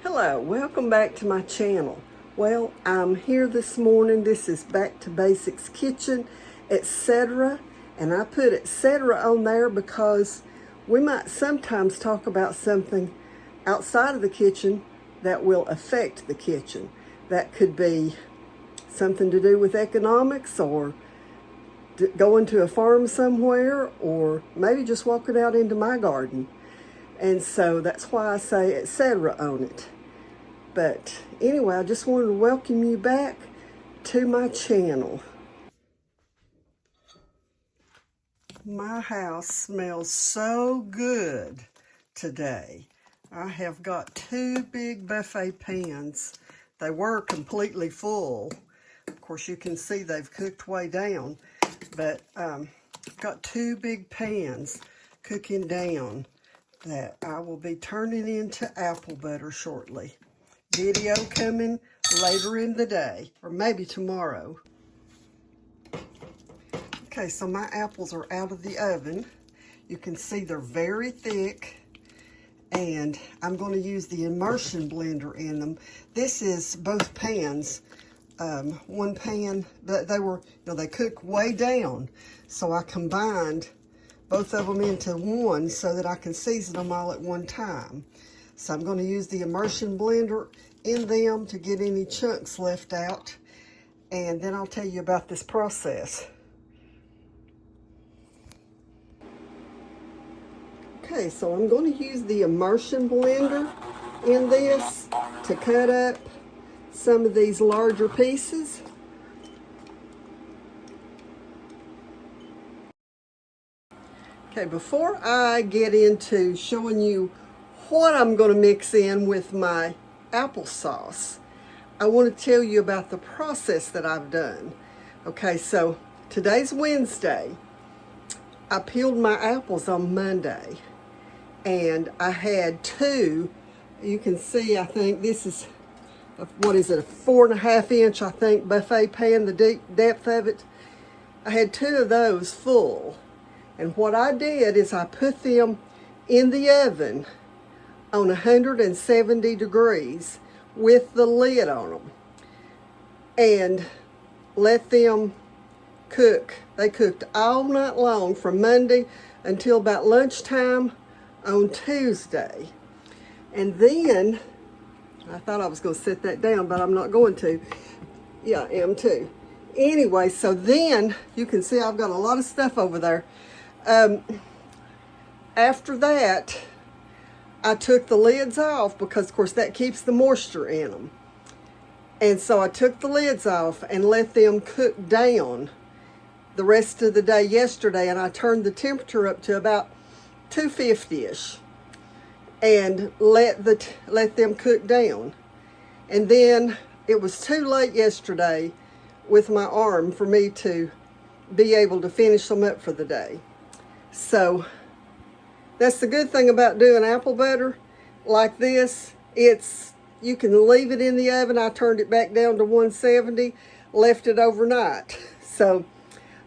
Hello, welcome back to my channel. Well, I'm here this morning. This is Back to Basics Kitchen, etc. And I put etc. on there because we might sometimes talk about something outside of the kitchen that will affect the kitchen. That could be something to do with economics, or going to a farm somewhere, or maybe just walking out into my garden. And so that's why I say etc. on it. But anyway, I just wanted to welcome you back to my channel. My house smells so good today. I have got 2 big buffet pans. They were completely full. Of course, you can see they've cooked way down. But I've got 2 big pans cooking down that I will be turning into apple butter shortly. Video coming later in the day, or maybe tomorrow. Okay, so my apples are out of the oven. You can see they're very thick, and I'm going to use the immersion blender in them. This is both pans. One pan, they cook way down, so I combined both of them into one so that I can season them all at one time. So I'm going to use the immersion blender in them to get any chunks left out, and then I'll tell you about this process. Okay, so I'm going to use the immersion blender in this to cut up some of these larger pieces. Okay, before I get into showing you what I'm going to mix in with my applesauce, I want to tell you about the process that I've done. Okay, so today's Wednesday. I peeled my apples on Monday, and I had 2. You can see, I think this is, what is it, a 4.5 inch, I think, buffet pan, the deep depth of it. I had 2 of those full. And what I did is I put them in the oven on 170 degrees with the lid on them and let them cook. They cooked all night long from Monday until about lunchtime on Tuesday. And then, I thought I was going to set that down, but I'm not going to. Yeah, I am too. Anyway, so then you can see I've got a lot of stuff over there. After that, I took the lids off because, of course, that keeps the moisture in them. And so I took the lids off and let them cook down the rest of the day yesterday, and I turned the temperature up to about 250-ish and let them cook down. And then it was too late yesterday with my arm for me to be able to finish them up for the day. So that's the good thing about doing apple butter like this. You can leave it in the oven. I turned it back down to 170, left it overnight. So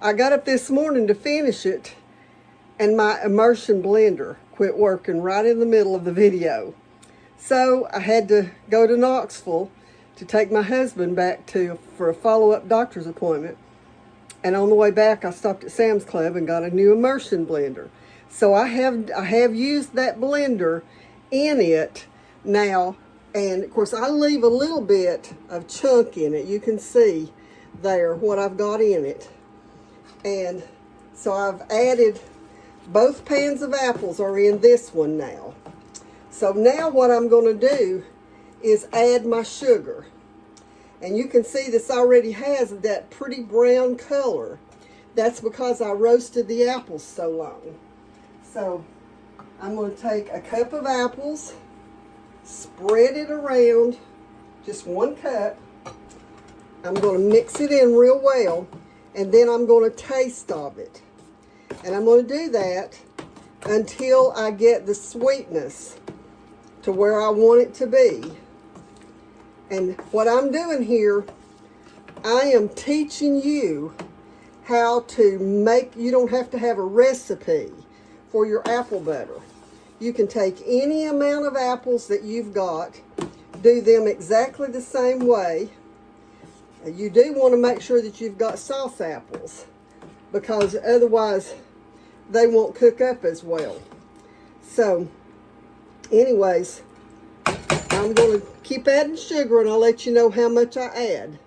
I got up this morning to finish it, and my immersion blender quit working right in the middle of the video. So I had to go to Knoxville to take my husband back for a follow-up doctor's appointment. And on the way back, I stopped at Sam's Club and got a new immersion blender. So I have used that blender in it now. And of course, I leave a little bit of chunk in it. You can see there what I've got in it. And so I've added, both pans of apples are in this one now. So now what I'm going to do is add my sugar. And you can see this already has that pretty brown color. That's because I roasted the apples so long. So I'm going to take a cup of apples, spread it around, just 1 cup. I'm going to mix it in real well, and then I'm going to taste of it. And I'm going to do that until I get the sweetness to where I want it to be. And what I'm doing here, I am teaching you how to make, you don't have to have a recipe for your apple butter. You can take any amount of apples that you've got. do them exactly the same way. You do want to make sure that you've got sauce apples, because otherwise they won't cook up as well. So anyways, I'm going to keep adding sugar, and I'll let you know how much I add.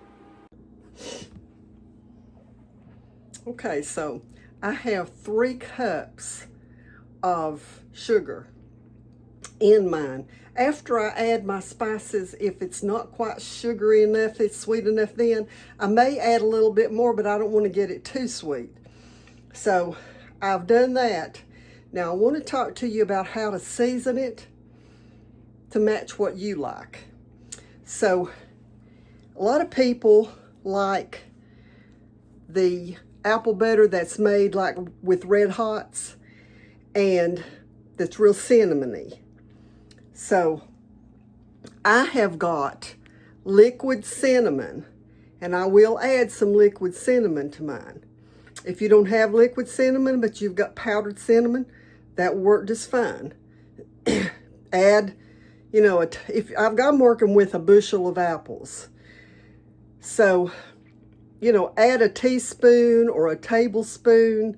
Okay, so I have 3 cups of sugar in mine. After I add my spices, if it's not quite sugary enough, it's sweet enough, then I may add a little bit more, but I don't want to get it too sweet. So I've done that. Now I want to talk to you about how to season it to match what you like. So a lot of people like the apple butter that's made like with Red Hots, and that's real cinnamony. So I have got liquid cinnamon, and I will add some liquid cinnamon to mine. If you don't have liquid cinnamon, but you've got powdered cinnamon, that will work just fine. Add, you know, if I'm working with a bushel of apples. So, you know, add a teaspoon or a tablespoon,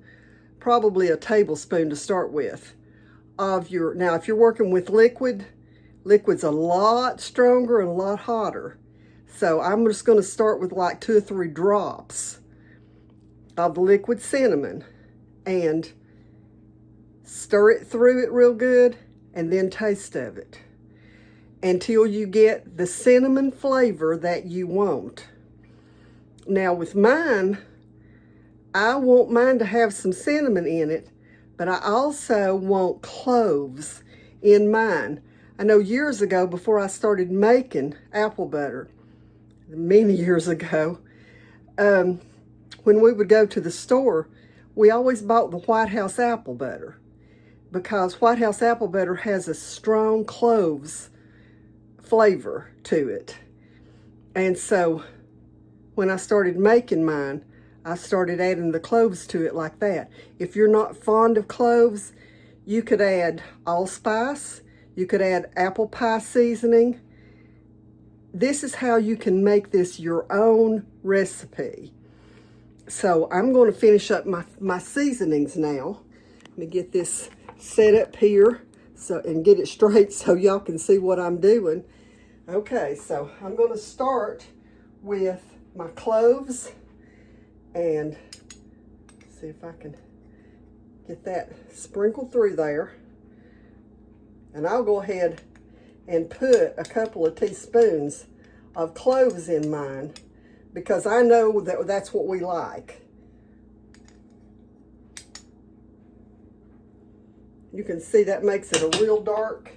probably a tablespoon to start with, of your, now if you're working with liquid's a lot stronger and a lot hotter. So I'm just going to start with like 2 or 3 drops of the liquid cinnamon and stir it through it real good, and then taste of it until you get the cinnamon flavor that you want. Now with mine, I want mine to have some cinnamon in it, but I also want cloves in mine. I know years ago, before I started making apple butter, many years ago, when we would go to the store, we always bought the White House apple butter, because White House apple butter has a strong cloves flavor to it. And so when I started making mine, I started adding the cloves to it like that. If you're not fond of cloves, you could add allspice. You could add apple pie seasoning. This is how you can make this your own recipe. So I'm going to finish up my seasonings now. Let me get this set up here and get it straight so y'all can see what I'm doing. Okay, so I'm going to start with my cloves, and see if I can get that sprinkled through there. And I'll go ahead and put a couple of teaspoons of cloves in mine, because I know that that's what we like. You can see that makes it a real dark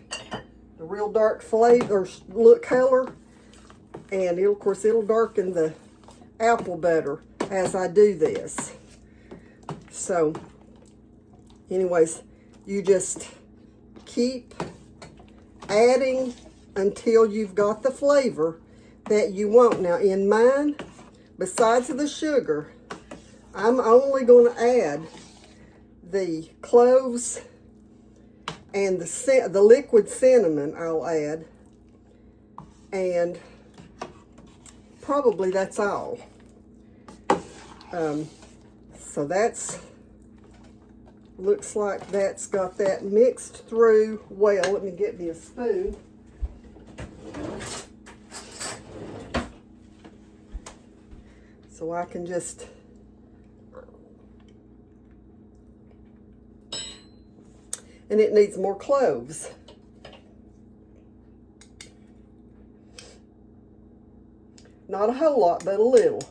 flavor, look, color. And of course it'll darken the apple butter as I do this. So anyways, you just keep adding until you've got the flavor that you want. Now in mine, besides the sugar, I'm only going to add the cloves and the liquid cinnamon I'll add, and probably that's all. So that's, looks like that's got that mixed through well. Let me get me a spoon. So I can just and it needs more cloves. Not a whole lot, but a little.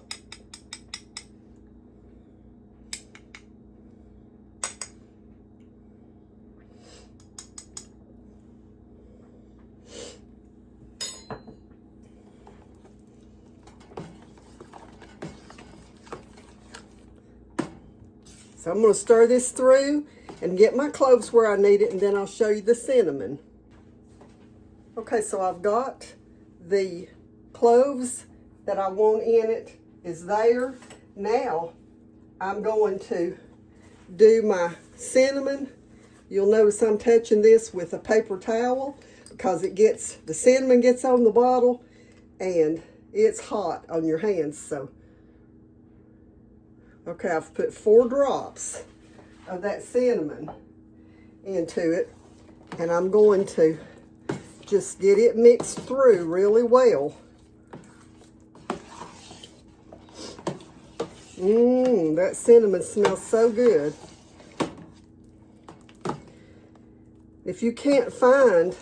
So I'm going to stir this through and get my cloves where I need it, and then I'll show you the cinnamon. Okay, so I've got the cloves that I want in it is there. Now I'm going to do my cinnamon. You'll notice I'm touching this with a paper towel because the cinnamon gets on the bottle and it's hot on your hands. So, okay, I've put 4 drops of that cinnamon into it, and I'm going to just get it mixed through really well. That cinnamon smells so good. If you can't find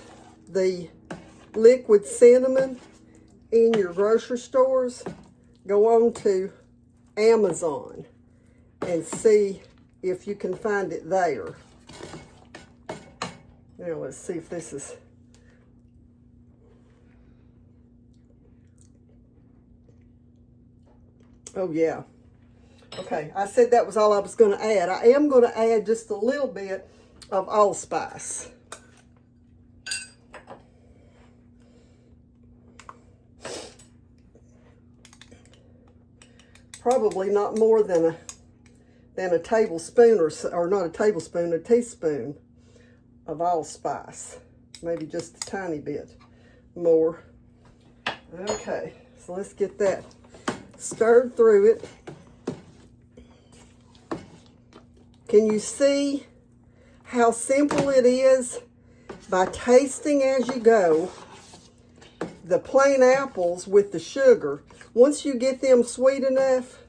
the liquid cinnamon in your grocery stores, go on to Amazon and see if you can find it there. Now let's see if this is... Oh yeah. Okay, I said that was all I was going to add. I am going to add just a little bit of allspice. Probably not more than a tablespoon, or not a tablespoon, a teaspoon of allspice. Maybe just a tiny bit more. Okay, so let's get that stirred through it. Can you see how simple it is? By tasting as you go, the plain apples with the sugar, once you get them sweet enough,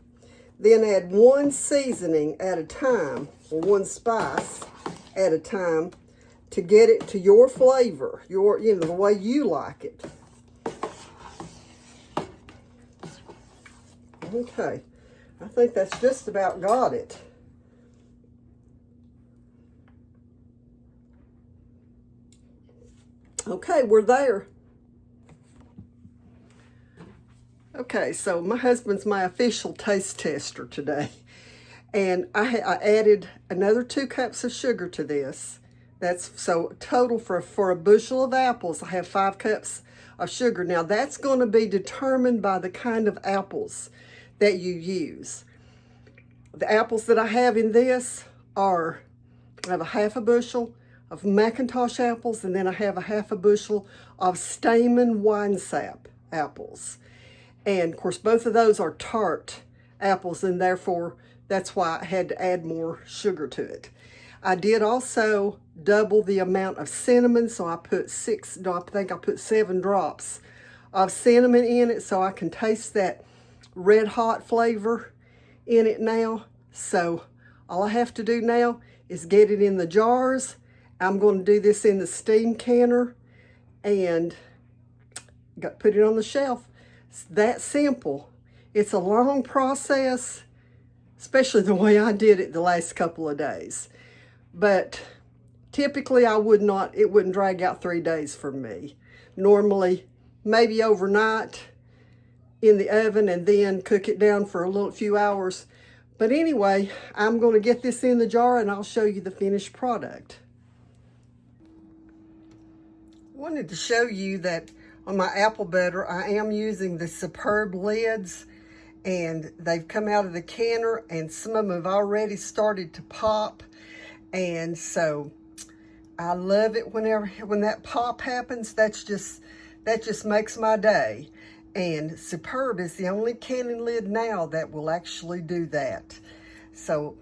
then add 1 seasoning at a time, or 1 spice at a time, to get it to your flavor, the way you like it. Okay, I think that's just about got it. Okay, we're there. Okay, so my husband's my official taste tester today. And I added another 2 cups of sugar to this. That's so total for a bushel of apples, I have 5 cups of sugar. Now that's going to be determined by the kind of apples that you use. The apples that I have in this I have a 1/2 bushel of McIntosh apples, and then I have a 1/2 bushel of Stamen Winesap apples. And of course, both of those are tart apples, and therefore that's why I had to add more sugar to it. I did also double the amount of cinnamon, so I put 7 drops of cinnamon in it, so I can taste that red hot flavor in it now. So all I have to do now is get it in the jars. I'm going to do this in the steam canner and put it on the shelf. It's that simple. It's a long process, especially the way I did it the last couple of days. But typically it wouldn't drag out 3 days for me. Normally, maybe overnight in the oven and then cook it down for a few hours. But anyway, I'm going to get this in the jar and I'll show you the finished product. I wanted to show you that on my apple butter, I am using the Superb lids, and they've come out of the canner, and some of them have already started to pop. And so I love it when that pop happens. That just makes my day. And Superb is the only canning lid now that will actually do that. So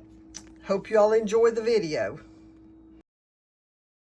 hope you all enjoy the video.